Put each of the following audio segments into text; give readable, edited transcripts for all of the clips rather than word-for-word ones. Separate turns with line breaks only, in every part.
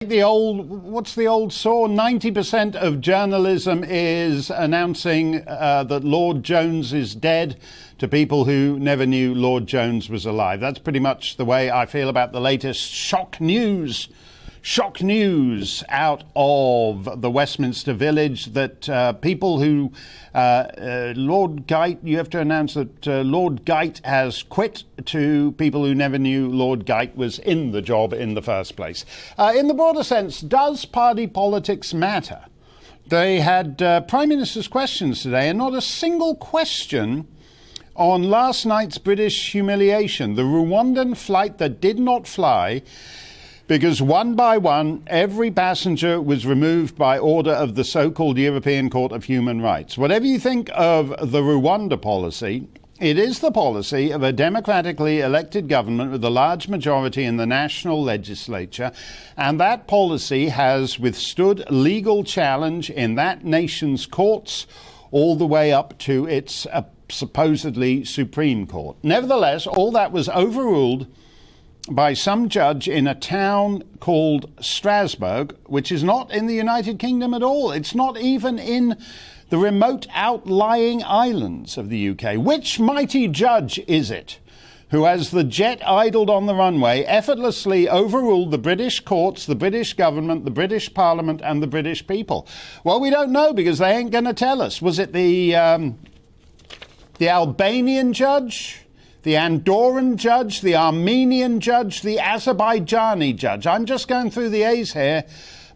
What's the old saw? 90% of journalism is announcing that Lord Jones is dead to people who never knew Lord Jones was alive. That's pretty much the way I feel about the latest shock news out of the Westminster Village, that people who Lord Geit, you have to announce that Lord Geit has quit, to people who never knew Lord Geit was in the job in the first place. In the broader sense, does party politics matter? They had Prime Minister's questions today, and not a single question on last night's British humiliation, the Rwandan flight that did not fly, because one by one, every passenger was removed by order of the so-called European Court of Human Rights. Whatever you think of the Rwanda policy, it is the policy of a democratically elected government with a large majority in the national legislature, and that policy has withstood legal challenge in that nation's courts all the way up to its supposedly Supreme Court. Nevertheless, all that was overruled by some judge in a town called Strasbourg, which is not in the United Kingdom at all. It's not even in the remote outlying islands of the UK. Which mighty judge is it who, as the jet idled on the runway, effortlessly overruled the British courts, the British government, the British Parliament, and the British people? Well, we don't know, because they ain't going to tell us. Was it the Albanian judge, the Andorran judge, the Armenian judge, the Azerbaijani judge? I'm just going through the A's here,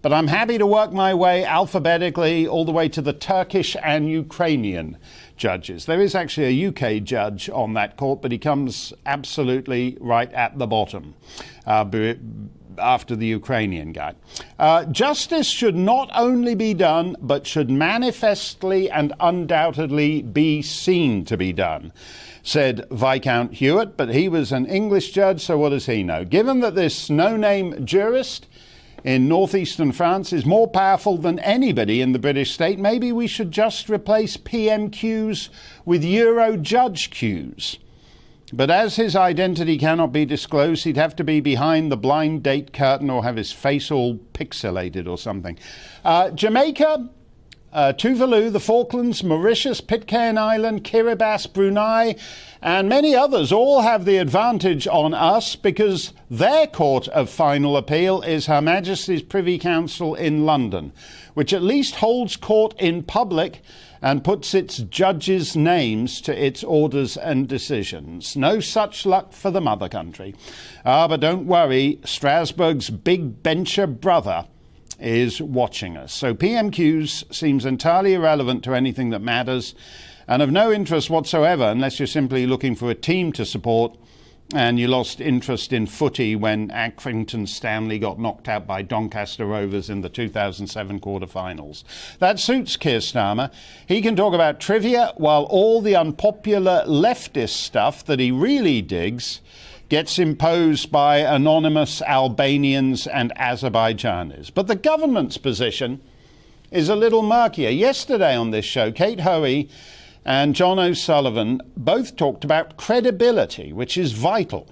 but I'm happy to work my way alphabetically all the way to the Turkish and Ukrainian judges. There is actually a UK judge on that court, but he comes absolutely right at the bottom after the Ukrainian guy. Justice should not only be done, but should manifestly and undoubtedly be seen to be done, said Viscount Hewitt, but he was an English judge, so what does he know? Given that this no-name jurist in northeastern France is more powerful than anybody in the British state, maybe we should just replace PMQs with Euro judge queues. But as his identity cannot be disclosed, he'd have to be behind the blind date curtain or have his face all pixelated or something. Jamaica, Tuvalu, the Falklands, Mauritius, Pitcairn Island, Kiribati, Brunei, and many others all have the advantage on us because their court of final appeal is Her Majesty's Privy Council in London, which at least holds court in public and puts its judges' names to its orders and decisions. No such luck for the mother country. But don't worry, Strasbourg's big bencher brother is watching us. So PMQs seems entirely irrelevant to anything that matters, and of no interest whatsoever unless you're simply looking for a team to support and you lost interest in footy when Accrington Stanley got knocked out by Doncaster Rovers in the 2007 quarter-finals. That suits Keir Starmer. He can talk about trivia while all the unpopular leftist stuff that he really digs gets imposed by anonymous Albanians and Azerbaijanis. But the government's position is a little murkier. Yesterday on this show, Kate Hoey and John O'Sullivan both talked about credibility, which is vital.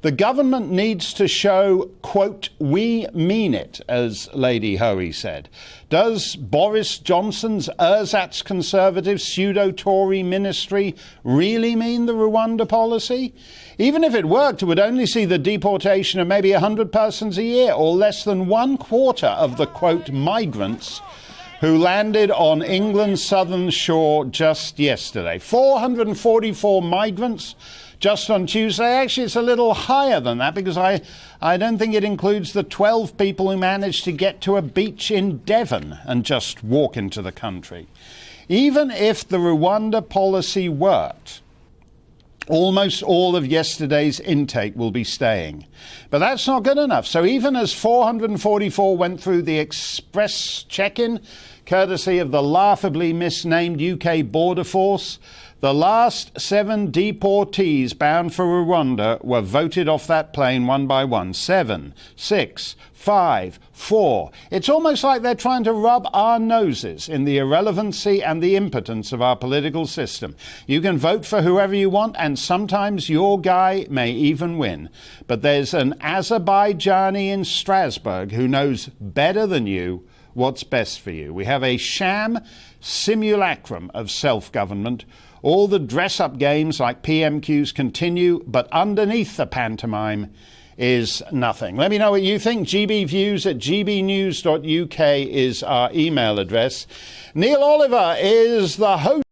The government needs to show, quote, "we mean it," as Lady Hoey said. Does Boris Johnson's ersatz Conservative pseudo-Tory ministry really mean the Rwanda policy? Even if it worked, it would only see the deportation of maybe 100 persons a year, or less than 1/4 of the, quote, migrants who landed on England's southern shore just yesterday. 444 migrants just on Tuesday. Actually, it's a little higher than that, because I don't think it includes the 12 people who managed to get to a beach in Devon and just walk into the country. Even if the Rwanda policy worked, almost all of yesterday's intake will be staying. But that's not good enough. So even as 444 went through the express check-in, courtesy of the laughably misnamed UK Border Force, the last 7 deportees bound for Rwanda were voted off that plane one by one. 7, 6, 5, 4. It's almost like they're trying to rub our noses in the irrelevancy and the impotence of our political system. You can vote for whoever you want, and sometimes your guy may even win. But there's an Azerbaijani in Strasbourg who knows better than you what's best for you. We have a sham simulacrum of self-government. All the dress-up games like PMQs continue, but underneath the pantomime is nothing. Let me know what you think. gbviews@gbnews.uk is our email address. Neil Oliver is the host.